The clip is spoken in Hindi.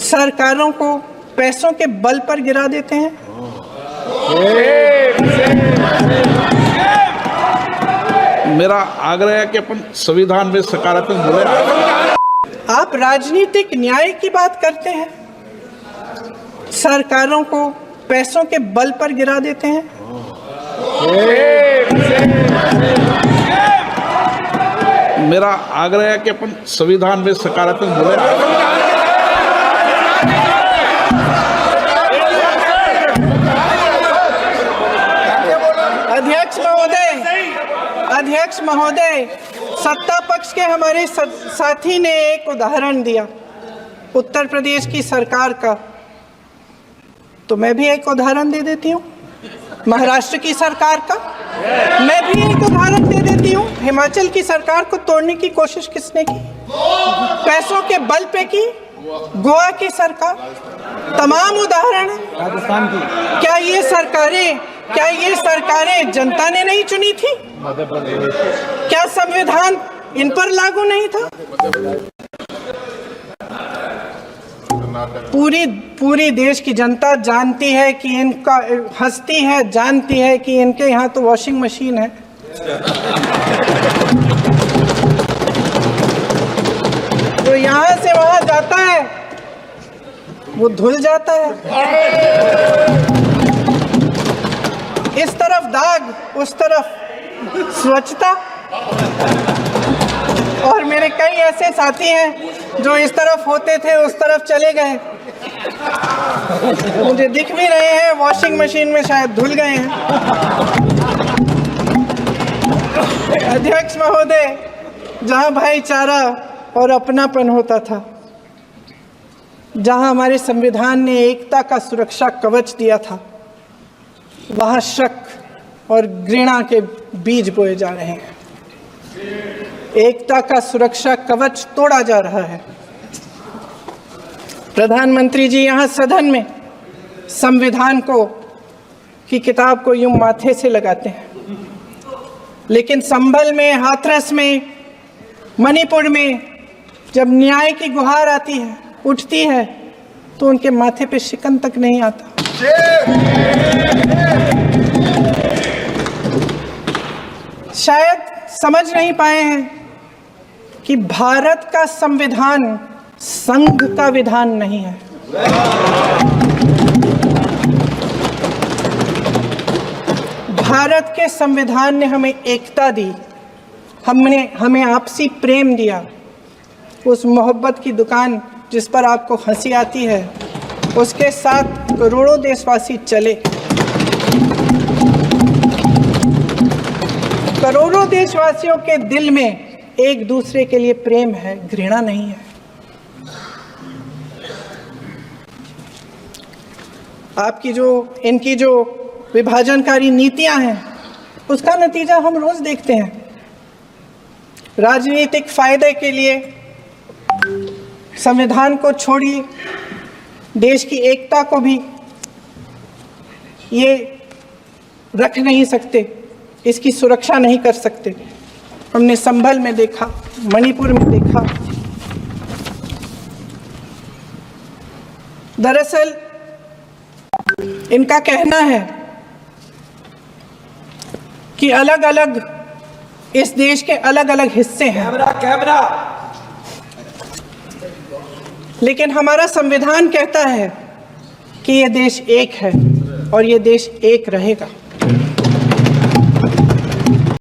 सरकारों को पैसों के बल पर गिरा देते हैं। मेरा आग्रह है कि अपन संविधान में सकारात्मक बोले। आप राजनीतिक न्याय की बात करते हैं, सरकारों को पैसों के बल पर गिरा देते हैं। मेरा आग्रह है कि अपन संविधान में सकारात्मक बोले। अध्यक्ष महोदय, सत्ता पक्ष के हमारे साथी ने एक उदाहरण दिया उत्तर प्रदेश की सरकार का, तो मैं भी एक उदाहरण दे देती हूँ महाराष्ट्र की सरकार का। मैं भी एक उदाहरण दे देती हूँ हिमाचल की सरकार को तोड़ने की कोशिश किसने की, पैसों के बल पे की, गोवा की सरकार। तमाम उदाहरण राजस्थान की। क्या ये सरकारें जनता ने नहीं चुनी थी? क्या संविधान इन पर लागू नहीं था? पूरी देश की जनता जानती है कि इनका हंसती है, जानती है कि इनके यहाँ तो वॉशिंग मशीन है। तो यहाँ से वहां जाता है, वो धुल जाता है। इस तरफ दाग, उस तरफ स्वच्छता। और मेरे कई ऐसे साथी हैं जो इस तरफ होते थे उस तरफ चले गए, मुझे दिख भी रहे हैं, वॉशिंग मशीन में शायद धुल गए हैं। अध्यक्ष महोदय, जहां भाईचारा और अपनापन होता था, जहां हमारे संविधान ने एकता का सुरक्षा कवच दिया था, वहां शक और घृणा के बीज बोए जा रहे हैं। एकता का सुरक्षा कवच तोड़ा जा रहा है। प्रधानमंत्री जी यहाँ सदन में संविधान की किताब को यूं माथे से लगाते हैं, लेकिन संभल में, हाथरस में, मणिपुर में जब न्याय की गुहार आती है, उठती है, तो उनके माथे पे शिकन तक नहीं आता। शायद समझ नहीं पाए हैं कि भारत का संविधान संघ का विधान नहीं है। भारत के संविधान ने हमें एकता दी, हमें आपसी प्रेम दिया। उस मोहब्बत की दुकान जिस पर आपको हंसी आती है, उसके साथ करोड़ों देशवासी चले। करोड़ों देशवासियों के दिल में एक दूसरे के लिए प्रेम है, घृणा नहीं है। इनकी जो विभाजनकारी नीतियां हैं, उसका नतीजा हम रोज देखते हैं। राजनीतिक फायदे के लिए संविधान को छोड़िए, देश की एकता को भी ये रख नहीं सकते, इसकी सुरक्षा नहीं कर सकते। हमने संभल में देखा, मणिपुर में देखा। दरअसल इनका कहना है कि अलग अलग इस देश के अलग अलग हिस्से हैं। कैमरा। लेकिन हमारा संविधान कहता है कि ये देश एक है और ये देश एक रहेगा।